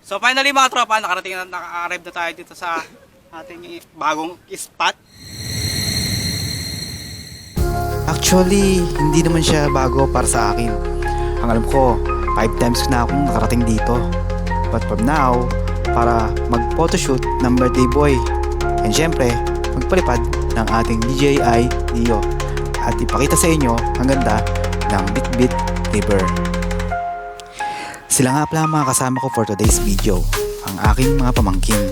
So finally mga tropa, naka-arrive na tayo dito sa ating bagong spot. Actually, hindi naman siya bago para sa akin. Ang alam ko, 5 times na akong nakarating dito. But from now, para mag-photoshoot ng birthday boy. And syempre, magpalipad ng ating DJI Neo. At ipakita sa inyo ang ganda ng Bitbit River. Sila nga pala mga kasama ko for today's video, ang aking mga pamangkin.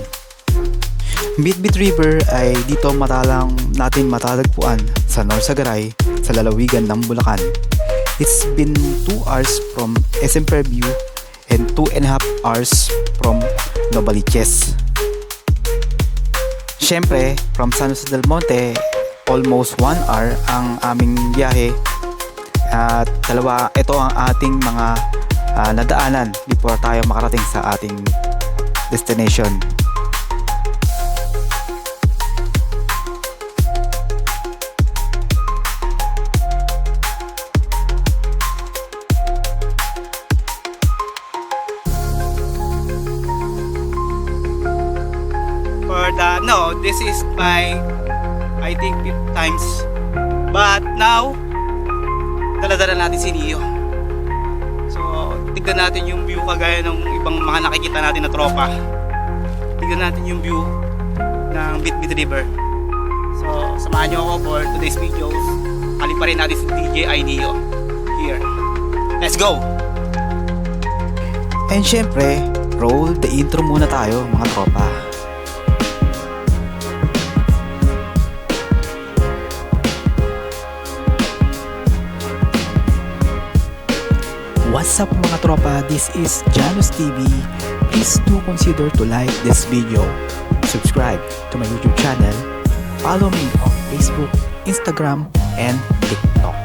Bitbit River ay dito natin matatagpuan sa Norsagaray sa lalawigan ng Bulacan. It's been 2 hours from SM Fairview and 2.5 hours from Novaliches. Siyempre, from San Jose del Monte, almost 1 hour ang aming biyahe. At ito ang ating mga nadaanan before tayo makarating sa ating destination. This is my, I think, 5th times. But now, daladala natin si Neo. So, tignan natin yung view kagaya ng ibang mga nakikita natin na tropa. Tignan natin yung view ng Bitbit River. So, samahan nyo ako for today's video. Paliparin natin si DJI Neo here. Let's go! And syempre, roll the intro muna tayo mga tropa. What's up mga tropa, this is Janus TV. Please do consider to like this video, subscribe to my YouTube channel, follow me on Facebook, Instagram, and TikTok.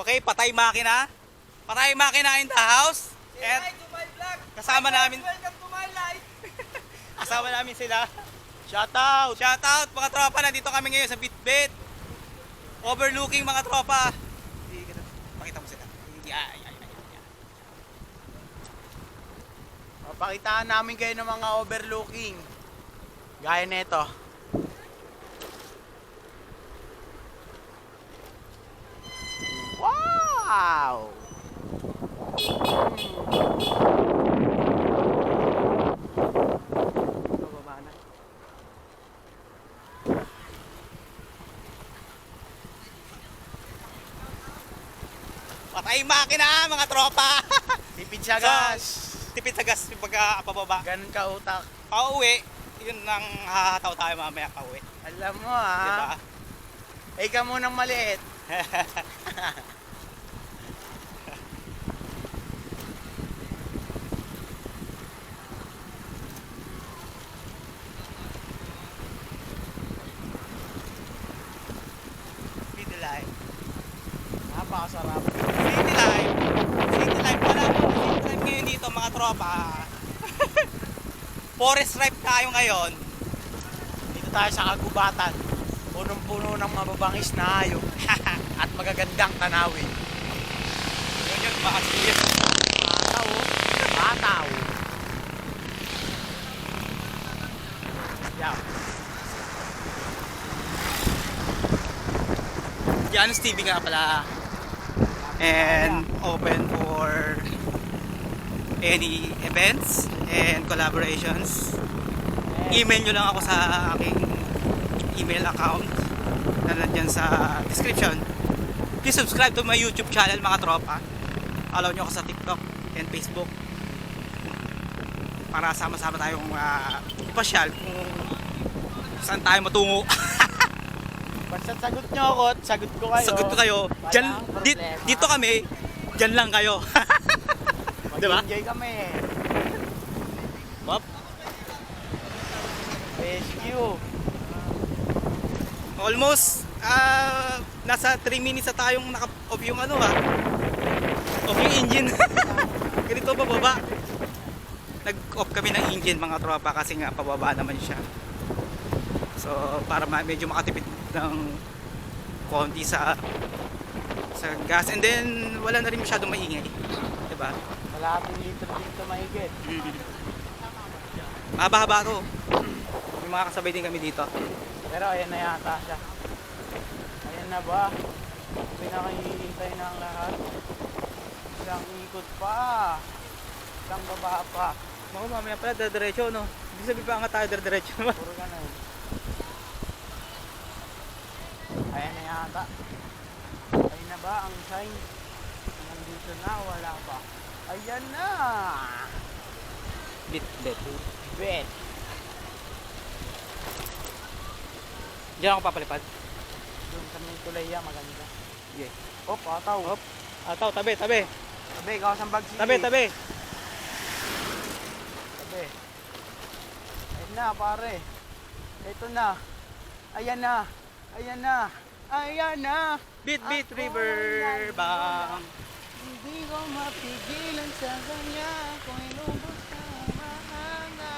Okay, patay makina. Patay makina in the house. And kasama namin. Welcome to my life. Kasama namin sila. Shout out. Shout out mga tropa, nandito kami ngayon sa Bitbit. Overlooking mga tropa. Pakita mo sila. Yan. Pakitaan namin kayo ng mga overlooking. Gaya nito. Wow! Bababa na. Patay makina mga tropa. Tipid sa gas. Tipid sa gas yung pagkapababa. Ganun ka utak. Pauwi, yun nang hahataw tayo mamaya pauwi. Alam mo Diba? Ikaw munang maliit. Life. Napakasarap. City Life. City Life pala. City Life ngayon dito mga tropa. Forest Drive tayo ngayon. Dito tayo sa kagubatan. Punong-puno ng mababangis na hayop at magagandang tanawin. Yun yung mga serious. Mataw. Mataw. Yeah. Janus TV nga pala. And open for any events and collaborations. Email nyo lang ako sa aking email account na nandyan sa description. Please subscribe to my YouTube channel mga tropa. Follow nyo ako sa TikTok and Facebook para sama-sama tayong ipasyal kung saan tayo matungo. Basta sagot nyo ako at sagot ko kayo. Sagot ko kayo. Dyan, Walang problema. dito kami, dyan lang kayo. Diba? Mag-enjoy kami. Wap. Rescue. Almost nasa 3 minutes na tayong naka-off yung off yung engine. Ganito pababa. Nag-off kami ng engine mga tropa kasi nga pababa naman siya. So para medyo makatipid ng konti sa gas, and then wala na rin masyadong maingay. Diba? Kalahating litro dito mahigit. Mahaba-haba to. May mga kasabay din kami dito. Pero ayan na yata siya. Ayan na ba? Pinakahihintay na ang lahat. Isang ikot pa. Isang baba pa. Mga mamaya pala diretso, no? Ibig sabihin pa nga tayo diretso naman. Puro ganun. Ayan na yata. Ayan na ba ang sign? Nandito na, wala pa. Ayan na! Bit. Bet! Diyan ako papalipad. Doon sa may tulaya, maganda. Sige. Hop, ataw. Hop. Ataw, tabi. Tabi, ikaw sa bag. Tabi. Tabi. Ayan na, pare. Ito na. Ayan na. Ayan na. Ayan na. Bit Ako river ay bang. Hindi ko mapigilan sa kanya kung ilubos na mahanga.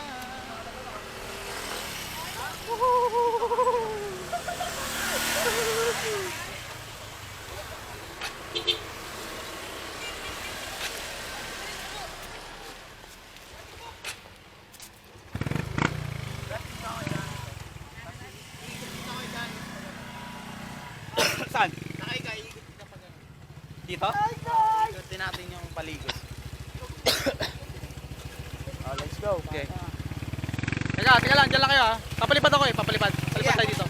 Saan? Nakikaiikot ka pa ganun. Dito? Ikutin natin yung paligid. Oh, let's go. Okay. Teka lang, dyan lang kayo ha. Papalipad ako eh, papalipad. Palipad tayo dito.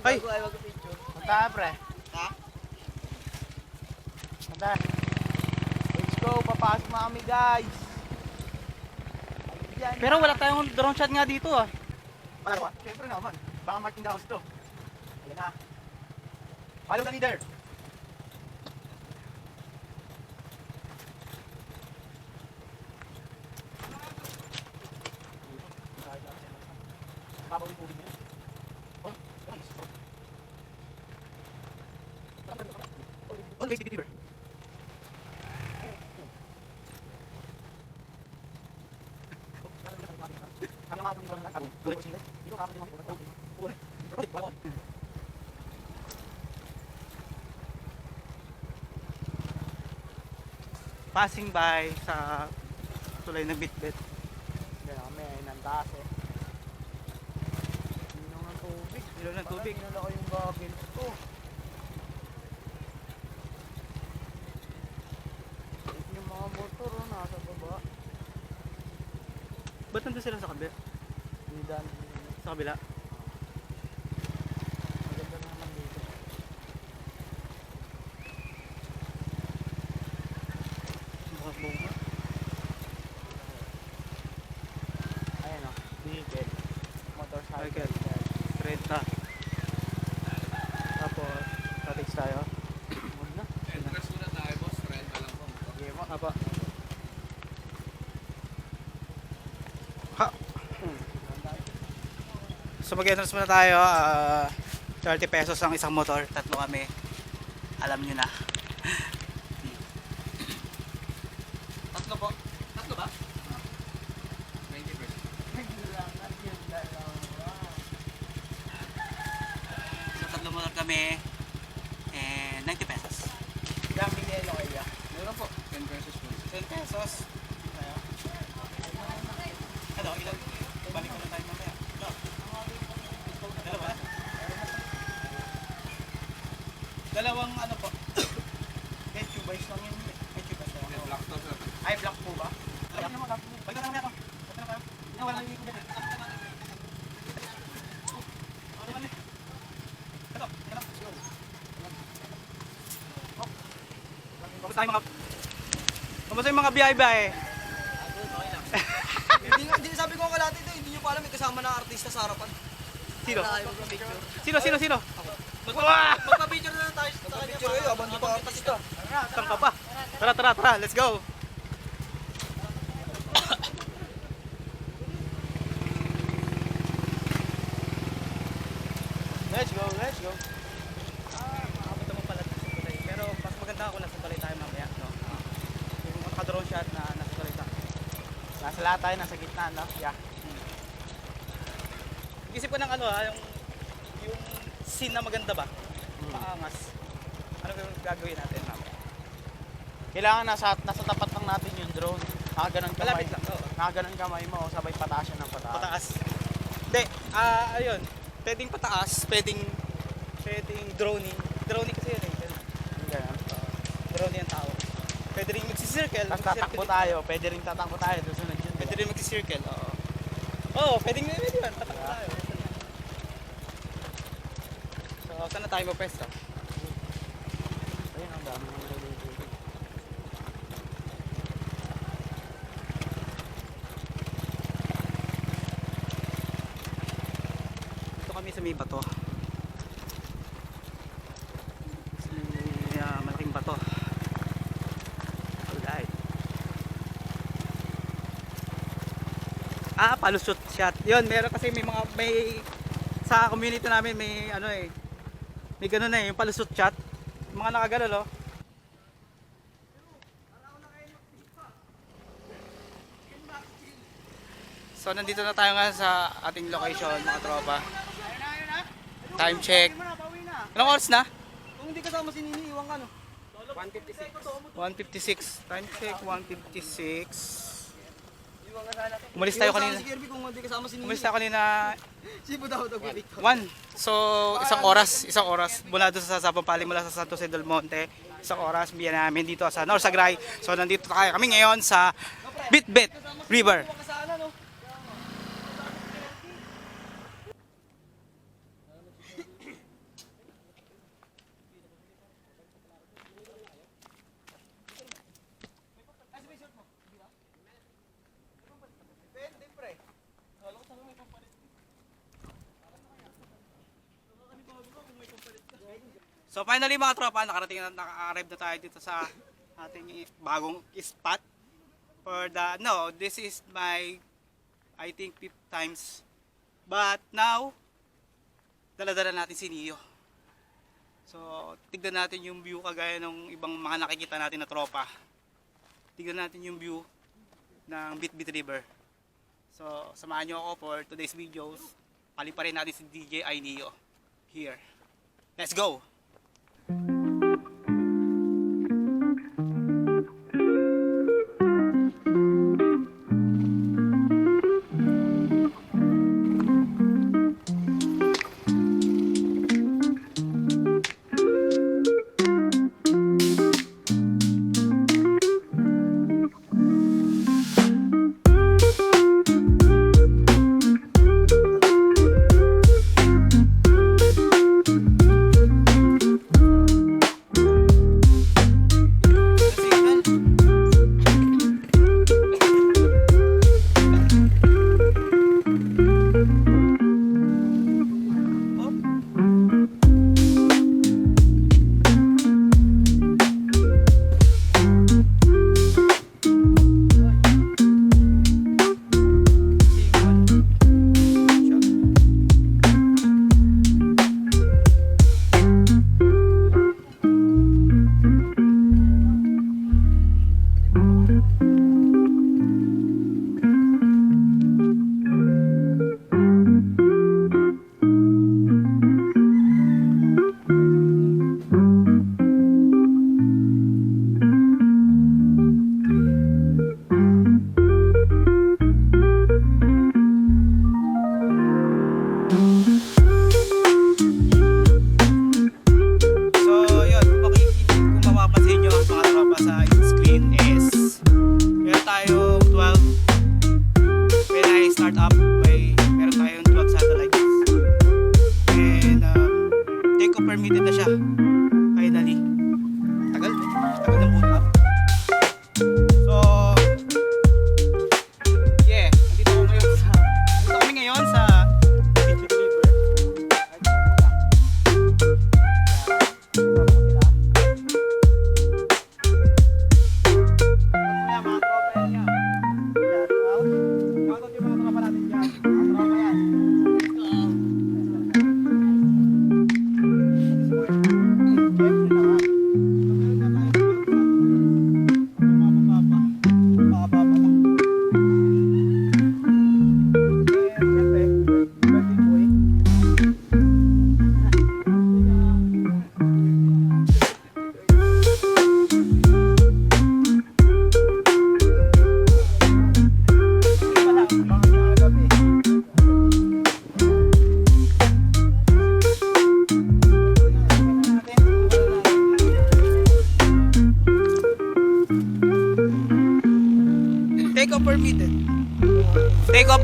Ay! Punta, pre. Ha? Punta. Let's go, papasok na kami, guys. Ayan Pero na. wala tayong drone shot nga dito ah. Wala ba? Siyempre naman. Baka Martin House to. Ayan na. Follow the leader. Always be river. Passing by sa tulay ng Bitbit. Ayan kami, ayun ang taas eh. Ilaw ng tubig. Ilaw ng tubig. Parang inala ko yung goggles ko. nasa baba. Ba't nandun sila sa kabila? Hindi daan. Sa kabila? Maganda naman dito. Bunga. Ayan o, vehicle. Motorcycle. Vehicle. 30. Tapos, tatix tayo. Huwag na. Entrance muna tayo, boss. 30 lang po. Okay mo. Apa. Ha! So mag-entrance muna tayo. 30 pesos ang isang motor. Tatlo kami. Alam nyo na. Tatlo po. Tatlo ba? 20 pesos. So tatlo motor kami. And 90 pesos. Daming yelo kaya. Meron po. 10 pesos po. 10 pesos. Ano? Ilan? Balik ko na tayo mamaya. No. Dalawa? Dalawang ano po? Tubers lang yun. Tubers lang. Black to, sir. Ay, black po ba? Balik na mamaya ako. Balik na kayo. Wala nang ikot. Kamusta yung mga biyahe-biyahe? Hindi sabi ko ang kalati ito, hindi nyo pa alam may kasama na artista sa harapan. Sino? Ayaw magpa-picture. Sino? Magpa-picture na lang tayo sa kanya. Picture kayo, abang di pa artista. Saan ka pa? Tara, let's go! Let's go. Makapunta mo pala sa Tulay. Pero mas maganda ako nasa Tulay tayo mamaya, no? Yung naka-drone shot na nasa Tulay tayo. Nasa lahat tayo, nasa gitna, no? Yeah. Isip ko ng ano yung scene na maganda ba? Paangas. Ano yung gagawin natin mamaya? Kailangan nasa tapat lang natin yung drone. Nakaganon kamay. Malapit lang, oo. Nakaganon kamay mo, sabay pataas yan ng pataas. Pataas. Hindi, ayun. Pwedeng pataas, pwedeng droning. Droning kasi yun eh. Ganyan. Droning ang tao. Pwede rin magsisircle. Tapos tatakbo tayo, pwede rin tatakbo tayo, susunod yun. Pwede rin magsisircle, oo. Oo, pwedeng yun. Tatakbo tayo. So, saan na tayo mapwesto? Ayun, ang dami ng nalilito. Dito kami sa may bato. May malaking bato. Alright. Palusot shot. Yun, meron kasi may sa community namin may ano eh. May ganun na yung palusot shot. Yung mga nakagano, oh. So nandito na tayo nga sa ating location, mga tropa. Time check. Anong oras na? Kung hindi kasama si Nini, iwan ka no. 1:56. Time check 1:56. Iwan ka sana. Umalis tayo Iwan kanina. Si Kirby kung hindi kasama si Nini. Umalis tayo kanina Sibo daw dito. 1. So isang oras mula doon sa Sapampali mula sa Santo Jose del Monte. Isang oras biyan namin dito sa Norsagray. So nandito tayo kami ngayon sa Bitbit River. Iwan ka sana no. So finally mga tropa, naka-arrive na tayo dito sa ating bagong spot. This is my I think 5th times. But now, dala-dala natin si Neo. So tignan natin yung view kagaya ng ibang mga nakikita natin na tropa. Tignan natin yung view ng Bitbit River. So samahan nyo ako for today's videos. Paliparin natin si DJ Neo here. Let's go!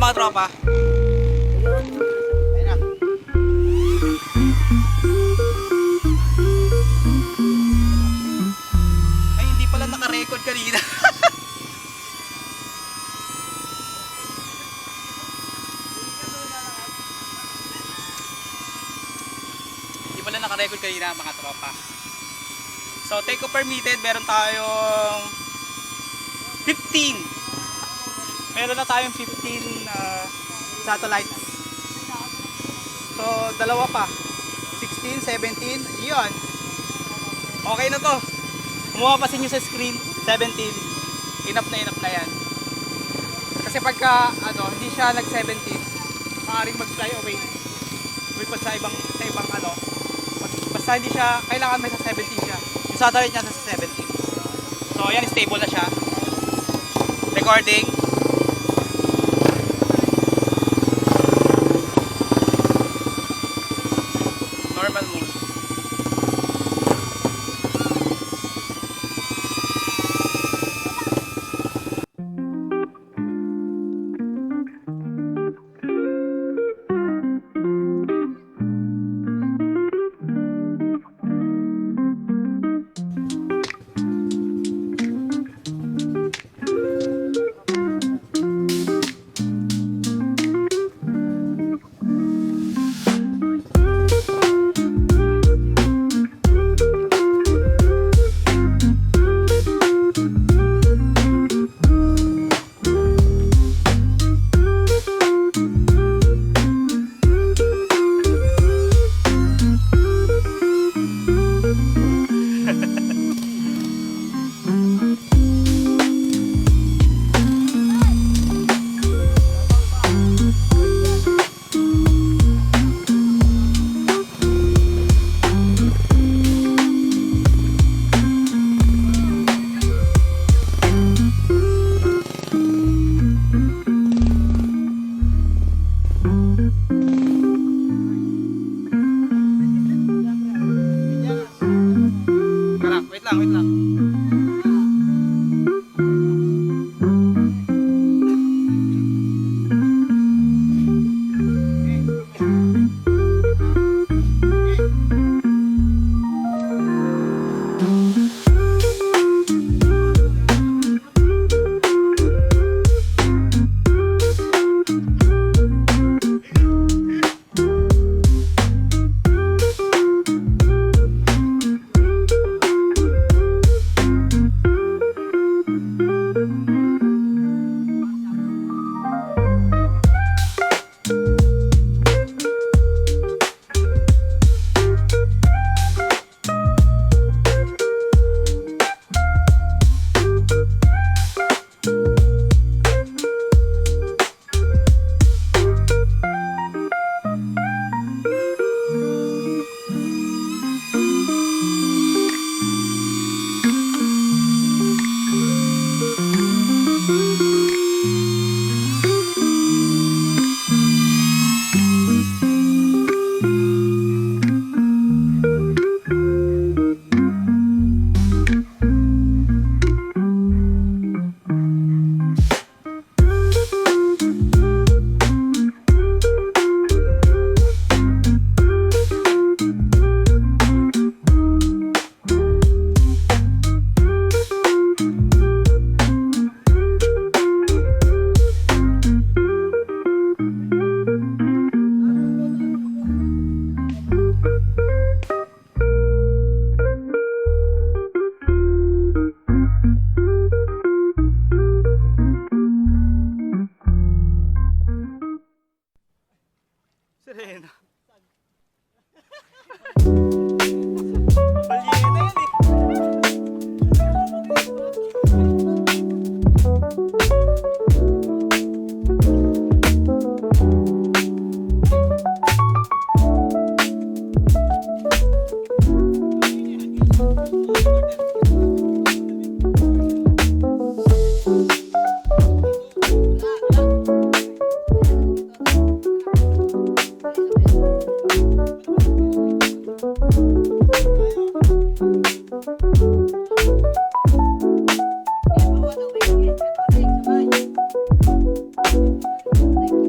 mga tropa. Ay, hindi pala naka-record kanina. Hindi pala naka-record kanina mga tropa. So, take off permitted, meron tayong 15. Meron na tayong 15 satellites. So, dalawa pa. 16, 17, yun. Okay na to. Kumuha pa nyo sa screen, 17. Enough na yan. Kasi pagka, hindi siya nag-17, maaaring mag-fly away. Lumipad sa ibang basta hindi siya, kailangan may sa 17 siya. Yung satellite niya sa 17. So, ayan, stable na siya. Recording. Normal mode. Wait lang. Serena. Balyena yan eh. Sabay.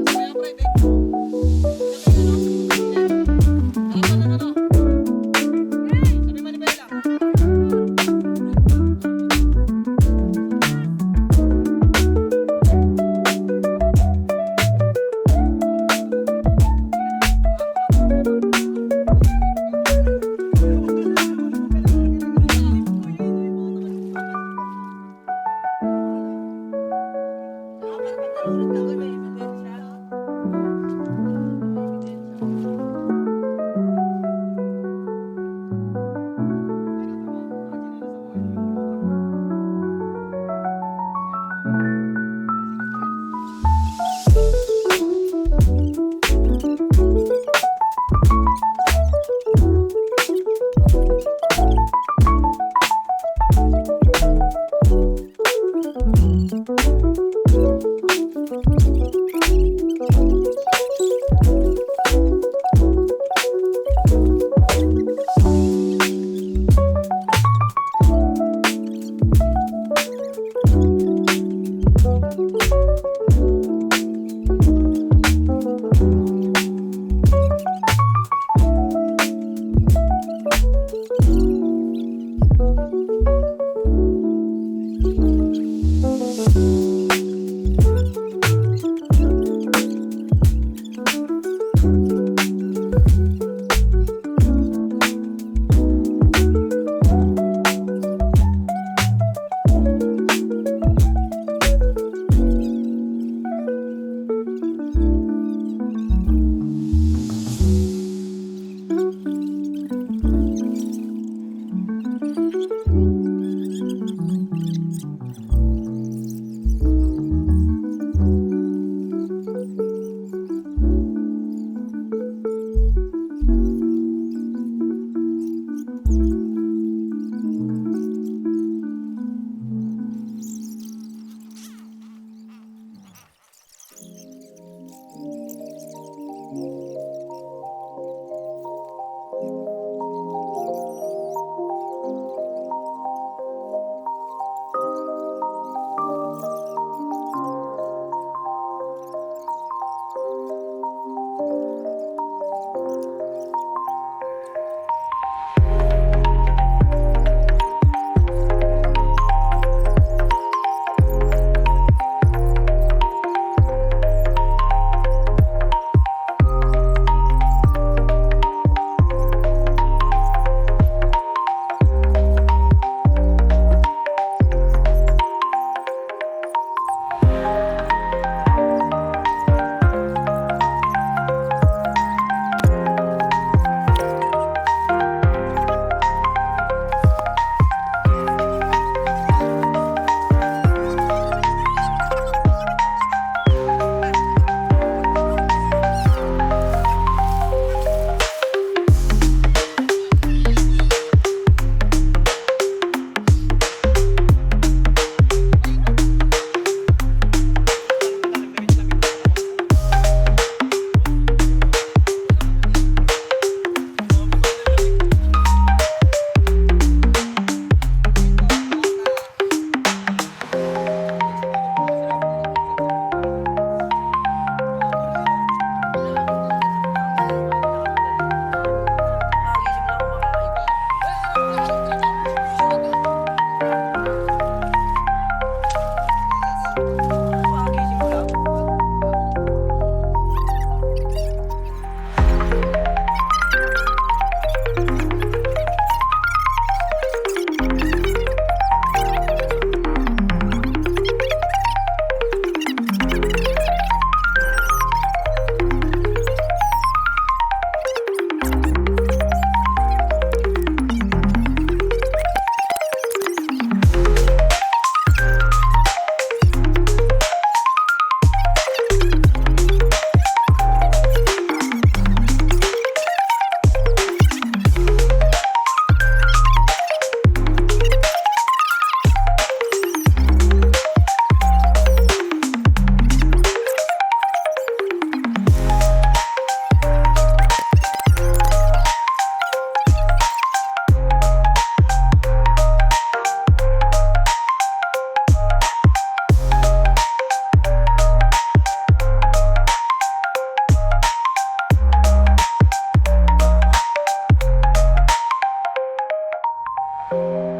Bye.